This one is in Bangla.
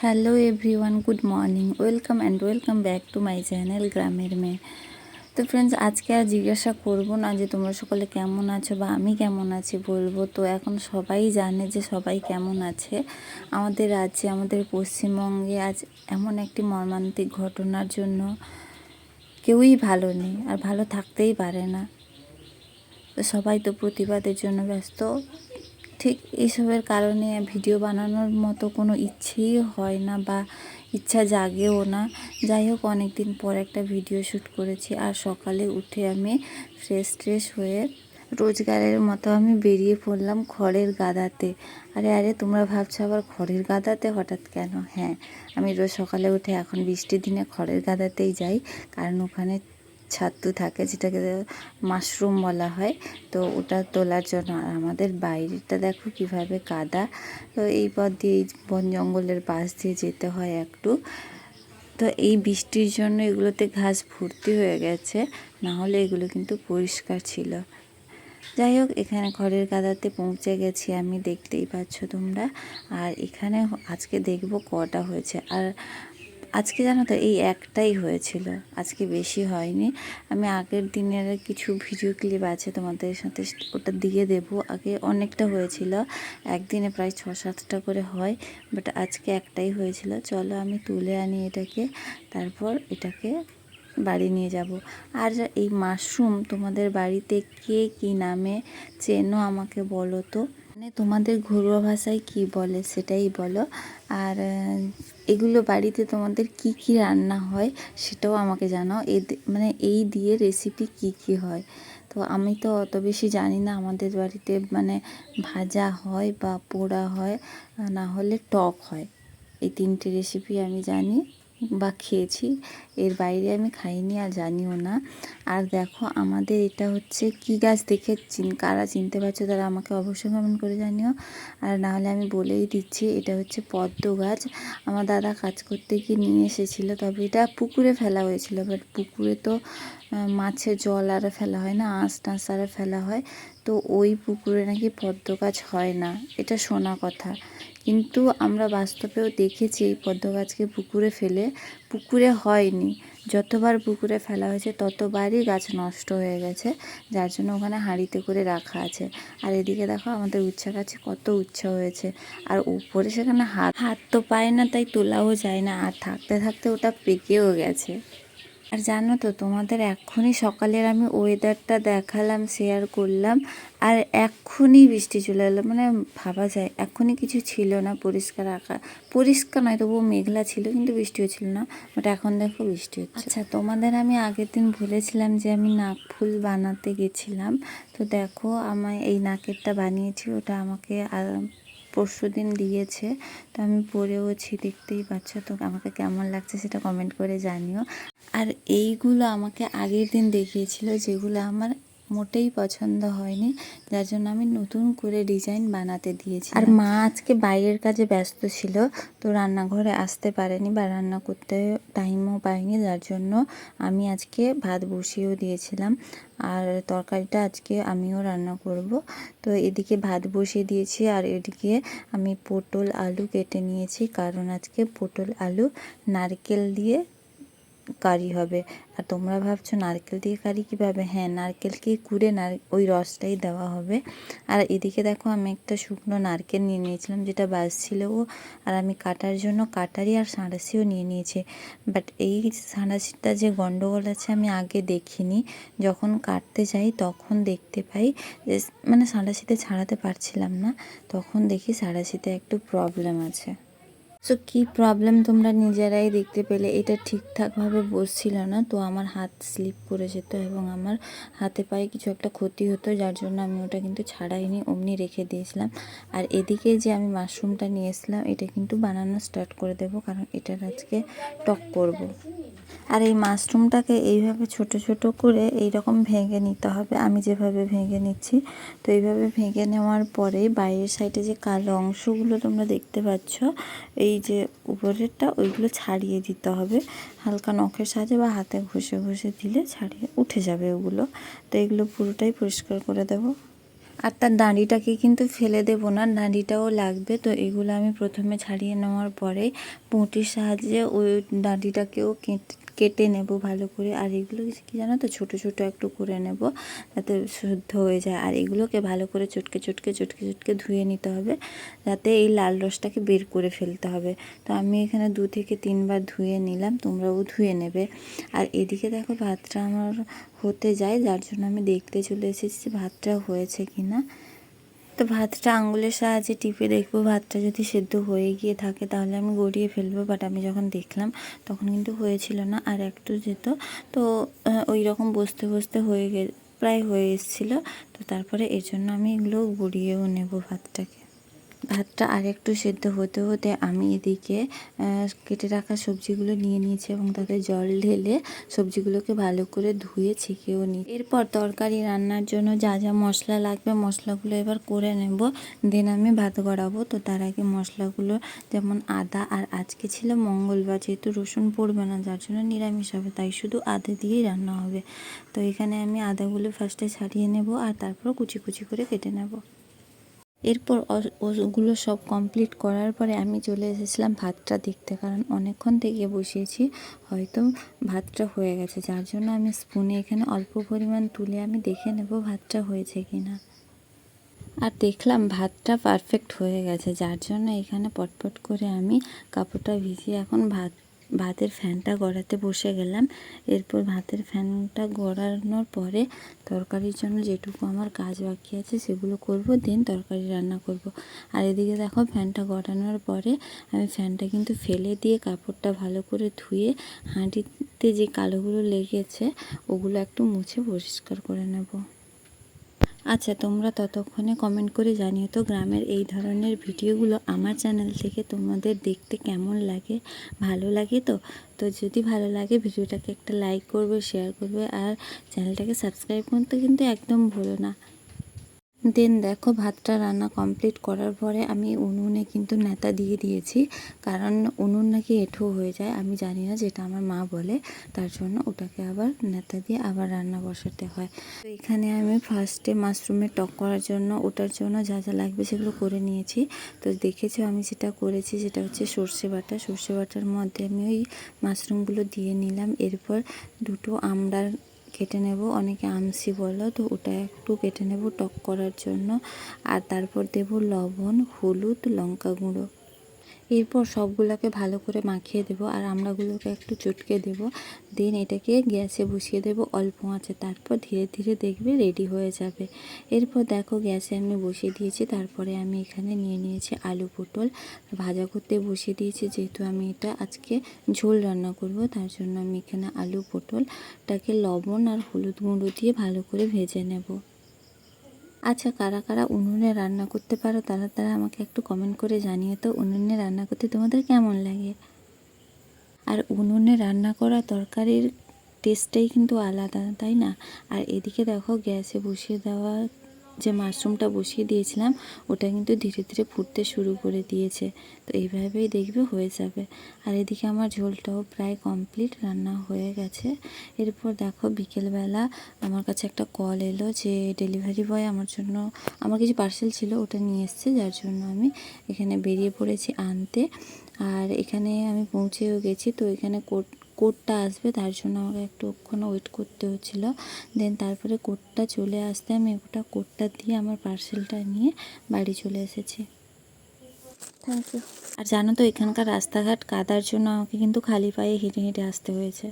Hello everyone, good morning, welcome and welcome back to my channel গ্রামের মেয়ে। তো ফ্রেন্ডস, আজকে আর জিজ্ঞাসা করবো না যে তোমরা সকলে কেমন আছো বা আমি কেমন আছি, বলবো তো এখন সবাই জানে যে সবাই কেমন আছে। আমাদের রাজ্যে, আমাদের পশ্চিমবঙ্গে আজ এমন একটি মর্মান্তিক ঘটনার জন্য কেউই ভালো নেই আর ভালো থাকতেই পারে না। তো সবাই তো প্রতিবাদের জন্য ব্যস্ত। ঠিক এইসবের কারণে ভিডিও বানানোর মতো কোনো ইচ্ছেই হয় না বা ইচ্ছা জাগেও না। যাই হোক, অনেক দিন পর একটা ভিডিও শ্যুট করেছি আর সকালে উঠে আমি ফ্রেশ হয়ে রোজগারের মতো আমি বেরিয়ে পড়লাম খড়ের গাদাতে। আরে তোমরা ভাবছো আবার খড়ের গাদাতে হঠাৎ কেন? হ্যাঁ, আমি রোজ সকালে উঠে এখন বৃষ্টির দিনে খড়ের গাদাতেই যাই, কারণ ওখানে ছাতু থাকে, যেটাকে মাশরুম বলা হয়। তো ওটা তোলার জন্য। আর আমাদের বাইরেটা দেখো কিভাবে কাদা। তো এই পথ দিয়ে, বন জঙ্গলের পাশ দিয়ে যেতে হয় একটু। তো এই বৃষ্টির জন্য এগুলোতে ঘাস ভর্তি হয়ে গেছে, না হলে এগুলো কিন্তু পরিষ্কার ছিল। যাই হোক, এখানে খড়ের গাদাতে পৌঁছে গেছি আমি, দেখতেই পাচ্ছ তোমরা। আর এখানে আজকে দেখব কটা হয়েছে। আর আজকে জানো তো এই একটাই হয়েছিল, আজকে বেশি হয়নি। আমি আগের দিনের কিছু ভিডিও ক্লিপ আছে তোমাদের সাথে, ওটা দিয়ে দেব। আগে অনেকটা হয়েছিল, একদিনে প্রায় 6-7টা করে হয়, বাট আজকে একটাই হয়েছিল। চলো আমি তুলে আনি এটাকে, তারপর এটাকে বাড়ি নিয়ে যাব। আর এই মাশরুম তোমাদের বাড়িতে কে কী নামে চেনো আমাকে বলো তো, মানে তোমাদের ঘরোয়া ভাষায় কি বলে সেটাই বলো। আর এগুলো বাড়িতে তোমাদের কি কি রান্না হয় সেটাও আমাকে জানাও। মানে এই দিয়ে রেসিপি কি কি হয়। তো আমি তো অত বেশি জানি না। আমাদের বাড়িতে মানে ভাজা হয় বা পোড়া হয়, না হলে টক হয়। এই 3টে রেসিপি আমি জানি বা খেয়েছি, এর বাইরে আমি খাইনি আর জানিও না। আর দেখো, আমাদের এটা হচ্ছে কি গাছ, দেখে কারা চিনতে পারছো তারা আমাকে অবশ্যই কমেন্ট করে জানিও। আর নাহলে আমি বলেই দিচ্ছি, এটা হচ্ছে পদ্ম গাছ। আমার দাদা কাজ করতে গিয়ে নিয়ে এসেছিলো, তবে এটা পুকুরে ফেলা হয়েছিল। বাট পুকুরে তো মাছের জল আর ফেলা হয় না, আঁশ টাঁশ আর ফেলা হয়। তো ওই পুকুরে নাকি পদ্ম গাছ হয় না, এটা শোনা কথা। কিন্তু আমরা বাস্তবেও দেখেছি এই পদ্ম গাছকে পুকুরে ফেলে, পুকুরে হয়নি। যতবার পুকুরে ফেলা হয়েছে ততবারই গাছ নষ্ট হয়ে গেছে, যার জন্য ওখানে হাঁড়িতে করে রাখা আছে। আর এদিকে দেখো আমাদের উচ্ছে গাছে কত উচ্ছে হয়েছে, আর উপরে সেখানে হাত তো পায় না, তাই তোলাও যায় না। আর থাকতে থাকতে ওটা পেকেও গেছে। আর জানো তো, তোমাদের এক্ষুনি সকালের আমি ওয়েদারটা দেখালাম, শেয়ার করলাম, আর এক্ষুনি বৃষ্টি চলে এলো। মানে ভাবা যায়, এক্ষুনি কিছু ছিল না, পরিষ্কার আকাশ, পরিষ্কার নয় তবুও মেঘলা ছিল, কিন্তু বৃষ্টিও ছিল না। বাট এখন দেখো বৃষ্টি হচ্ছে। আচ্ছা, তোমাদের আমি আগের দিন বলেছিলাম যে আমি নাক ফুল বানাতে গেছিলাম। তো দেখো, আমায় এই নাকেরটা বানিয়েছি, ওটা আমাকে পরশুদিন দিয়েছে। তো আমি পরেওছি, দেখতেই পাচ্ছ। তো আমাকে কেমন লাগছে সেটা কমেন্ট করে জানিও। আর এইগুলো আমাকে আগের দিন দেখিয়েছিল, যেগুলো আমার মোটেই পছন্দ হয়নি, যার জন্য আমি নতুন করে ডিজাইন বানাতে দিয়েছি। আর মা আজকে বাইরের কাজে ব্যস্ত ছিল, তো রান্নাঘরে আসতে পারেনি বা রান্না করতে টাইমও পাইনি, যার জন্য আমি আজকে ভাত বসিয়েও দিয়েছিলাম। আর তরকারিটা আজকে আমিও রান্না করব। তো এদিকে ভাত বসিয়ে দিয়েছি, আর এদিকে আমি পটল আলু কেটে নিয়েছি, কারণ আজকে পটল আলু নারকেল দিয়ে কারি হবে। আর তোমরা ভাবছো নারকেল দিয়ে কারি কীভাবে? হ্যাঁ, নারকেলকে কুড়ে ওই রসটাই দেওয়া হবে। আর এদিকে দেখো, আমি একটা শুকনো নারকেল নিয়ে নিয়েছিলাম, যেটা বাজছিলও। আর আমি কাটার জন্য কাটারি আর সাঁড়াশিও নিয়ে নিয়েছি। বাট এই সাঁড়াশিটা যে গন্ডগোল আছে, আমি আগে দেখিনি। যখন কাটতে যাই তখন দেখতে পাই যে মানে সাঁড়াশিতে ছাড়াতে পারছিলাম না, তখন দেখি সাঁড়াশিতে একটু প্রবলেম আছে। সো কী প্রবলেম তোমরা নিজেরাই দেখতে পেলে, এটা ঠিকঠাকভাবে বসছিল না। তো আমার হাত স্লিপ করে যেত এবং আমার হাতে পায়ে কিছু একটা ক্ষতি হতো, যার জন্য আমি ওটা কিন্তু ছাড়াইনি, অমনি রেখে দিয়েছিলাম। আর এদিকে যে আমি মাশরুমটা নিয়ে এসেছিলাম, এটা কিন্তু বানানো স্টার্ট করে দেবো, কারণ এটার আজকে টক করব। আর এই মাশরুমটাকে এইভাবে ছোট ছোট করে এইরকম ভেঙে নিতে হবে, আমি যেভাবে ভেঙে নিচ্ছি। তো এইভাবে ভেঙে নেওয়ার পরে বাইরের সাইডে যে কালো অংশগুলো তোমরা দেখতে পাচ্ছ, এই যে উপরেরটা, ওইগুলো ছাড়িয়ে দিতে হবে হালকা নখের সাহায্যে বা হাতে ঘষে ঘষে দিলে ছাড়িয়ে উঠে যাবে ওগুলো। তো এগুলো পুরোটাই পরিষ্কার করে দেবো। আর তার ডাঁড়িটাকে কিন্তু ফেলে দেব না, ডাঁড়িটাও লাগবে। তো এগুলো আমি প্রথমে ছাড়িয়ে নেওয়ার পরে পুঁটির সাহায্যে ওই ডাঁড়িটাকেও কেটে নেব ভালো করে। আর এগুলো কি জানো তো, ছোট ছোট একটু করে নেব যাতে শুদ্ধ হয়ে যায়। আর এগুলোকে ভালো করে চটকে চটকে চটকে চটকে ধুয়ে নিতে হবে, যাতে এই লাল রসটাকে বের করে ফেলতে হবে। তো আমি এখানে 2 থেকে 3 বার ধুয়ে নিলাম, তোমরাও ধুয়ে নেবে। আর এদিকে দেখো ভাতটা আমার হতে যায়, যার জন্য আমি দেখতে চলে এসেছি ভাতটা হয়েছে কিনা। তো ভাতটা আঙুলের সাহায্যে টিপে দেখবো, ভাতটা যদি সেদ্ধ হয়ে গিয়ে থাকে তাহলে আমি গড়িয়ে ফেলবো। বাট আমি যখন দেখলাম তখন কিন্তু হয়েছিল না, আর একটু যেত। তো ওই রকম বসতে বসতে প্রায় হয়ে এসেছিলো। তো তারপরে এর জন্য আমি এগুলো গড়িয়েও নেব ভাতটাকে। ভাতটা আরেকটু সেদ্ধ হতে হতে আমি এদিকে কেটে রাখা সবজিগুলো নিয়ে নিয়েছি এবং তাতে জল ঢেলে সবজিগুলোকে ভালো করে ধুয়ে ছেঁকেও নিই। এরপর তরকারি রান্নার জন্য যা যা মশলা লাগবে মশলাগুলো এবার করে নেব, দেন আমি ভাত গড়াবো। তো তার আগে মশলাগুলো যেমন আদা, আর আজকে ছিল মঙ্গলবার, যেহেতু রসুন পড়বে না যার জন্য নিরামিষ হবে, তাই শুধু আদা দিয়েই রান্না হবে। তো এখানে আমি আদাগুলো ফার্স্টে ছাড়িয়ে নেব আর তারপর কুচি কুচি করে কেটে নেব। এরপর ওগুলো সব কমপ্লিট করার পরে আমি চলে এসেছিলাম ভাতটা দেখতে, কারণ অনেকক্ষণ থেকে বসিয়েছি, হয়তো ভাতটা হয়ে গেছে। যার জন্য আমি স্পুনে এখানে অল্প পরিমাণ তুলে আমি দেখে নেব ভাতটা হয়েছে কিনা। আর দেখলাম ভাতটা পারফেক্ট হয়ে গেছে, যার জন্য এখানে পটপট করে আমি কাপড়টা ভিজিয়ে এখন ভাতের ফ্যানটা গড়াতে বসে গেলাম। এরপর ভাতের ফ্যানটা গড়ানোর পরে তরকারির জন্য যেটুকু আমার কাজ বাকি আছে সেগুলো করব, দেন তরকারি রান্না করব। আর এদিকে দেখো ফ্যানটা গড়ানোর পরে আমি ফ্যানটা কিন্তু ফেলে দিয়ে কাপড়টা ভালো করে ধুয়ে হাঁড়িতে যে কালোগুলো লেগেছে ওগুলো একটু মুছে পরিষ্কার করে নেব। আচ্ছা, তোমরা ততক্ষণে কমেন্ট করে জানিও তো গ্রামের এই ধরনের ভিডিওগুলো আমার চ্যানেল থেকে তোমাদের দেখতে কেমন লাগে, ভালো লাগে তো? তো যদি ভালো লাগে ভিডিওটাকে একটা লাইক করবে, শেয়ার করবে, আর চ্যানেলটাকে সাবস্ক্রাইব করতে কিন্তু একদম ভুলো না। দেন দেখো ভাতটা রান্না কমপ্লিট করার পরে আমি উনুনে কিন্তু ন্যাতা দিয়ে দিয়েছি, কারণ উনুন নাকি এঁঠো হয়ে যায়, আমি জানি না, যেটা আমার মা বলে, তার জন্য ওটাকে আবার ন্যাতা দিয়ে আবার রান্না বসাতে হয়। তো এখানে আমি ফার্স্টে মাশরুমের টক করার জন্য ওটার জন্য যা যা লাগবে সেগুলো করে নিয়েছি। তো দেখেছো আমি যেটা করেছি সেটা হচ্ছে সর্ষে বাটার মধ্যে আমি ওই মাশরুমগুলো দিয়ে নিলাম। এরপর 2টো আমড়ার কেটে নেব, অনেকে আমসি বলো, তো ওটা একটু কেটে নেব টক করার জন্য। আর তারপর দেব লবণ, হলুদ, লঙ্কা গুঁড়ো। এরপর সবগুলোকে ভালো করে মাখিয়ে দেব আর আমড়াগুলোকে একটু চটকে দেব। দেন এটাকে গ্যাসে বসিয়ে দেব অল্প আঁচে, তারপর ধীরে ধীরে দেখবে রেডি হয়ে যাবে। এরপর দেখো গ্যাসে আমি বসিয়ে দিয়েছি, তারপরে আমি এখানে নিয়ে নিয়েছি আলু পটল ভাজা করতে বসিয়ে দিয়েছি। যেহেতু আমি এটা আজকে ঝোল রান্না করব, তার জন্য আমি এখানে আলু পটলটাকে লবণ আর হলুদ গুঁড়ো দিয়ে ভালো করে ভেজে নেব। আচ্ছা, কারা কারা উনুনে রান্না করতে পারো তারা তারা আমাকে একটু কমেন্ট করে জানিয়ে তো উনুনে রান্না করতে তোমাদের কেমন লাগে। আর উনুনে রান্না করা তরকারির টেস্টটাই কিন্তু আলাদা, তাই না? আর এদিকে দেখো গ্যাসে বসিয়ে দেওয়া যে মাশরুমটা বসিয়ে দিয়েছিলাম ওটা কিন্তু ধীরে ধীরে ফুটতে শুরু করে দিয়েছে। তো এইভাবেই দেখবে হয়ে যাবে। আর এদিকে আমার ঝোলটাও প্রায় কমপ্লিট, রান্না হয়ে গেছে। এরপর দেখো বিকেলবেলা আমার কাছে একটা কল এলো যে ডেলিভারি বয় আমার কিছু পার্সেল ছিল ওটা নিয়ে এসছে, যার জন্য আমি এখানে বেরিয়ে পড়েছি আনতে। আর এখানে আমি পৌঁছেও গেছি। তো এখানে কোডটা আসবে, তার জন্য আমাকে একটুক্ষণ ওয়েট করতে হচ্ছিলো। দেন তারপরে কোডটা চলে আসতে আমি ওটা কোডটা দিয়ে আমার পার্সেলটা নিয়ে বাড়ি চলে এসেছি। Thank you. আর জানো তো এখানকার রাস্তাঘাট কাদার জন্য আমাকে কিন্তু খালি পায়ে হেঁটে হেঁটে আসতে হয়েছে।